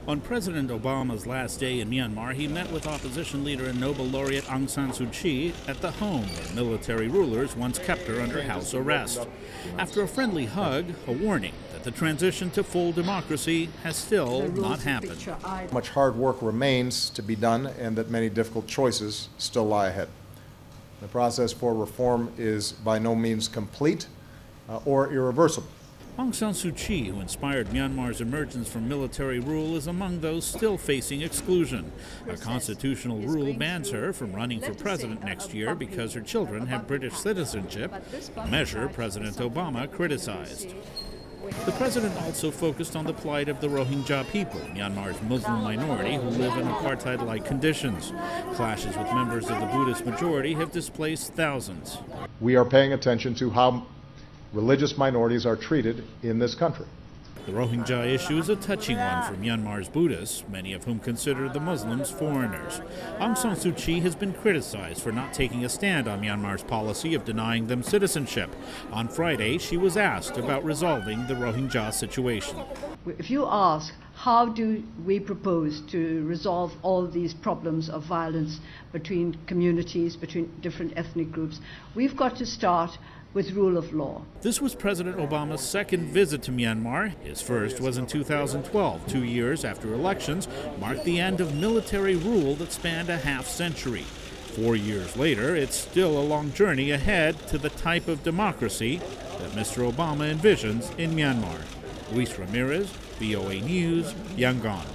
On President Obama's last day in Myanmar, he met with opposition leader and Nobel laureate Aung San Suu Kyi at the home where military rulers once kept her under house arrest. After a friendly hug, a warning that the transition to full democracy has still not happened. Much hard work remains to be done and that many difficult choices still lie ahead. The process for reform is by no means complete or irreversible. Aung San Suu Kyi, who inspired Myanmar's emergence from military rule, is among those still facing exclusion. A constitutional rule bans her from running for president next year because her children have British citizenship, a measure President Obama criticized. The president also focused on the plight of the Rohingya people, Myanmar's Muslim minority who live in apartheid-like conditions. Clashes with members of the Buddhist majority have displaced thousands. We are paying attention to how religious minorities are treated in this country. The Rohingya issue is a touchy one for Myanmar's Buddhists, many of whom consider the Muslims foreigners. Aung San Suu Kyi has been criticized for not taking a stand on Myanmar's policy of denying them citizenship. On Friday, she was asked about resolving the Rohingya situation. If you ask, how do we propose to resolve all these problems of violence between communities, between different ethnic groups, we've got to start with rule of law. This was President Obama's second visit to Myanmar. His first was in 2012, 2 years after elections marked the end of military rule that spanned a half-century. 4 years later, it's still a long journey ahead to the type of democracy that Mr. Obama envisions in Myanmar. Ramirez, VOA News, Yangon.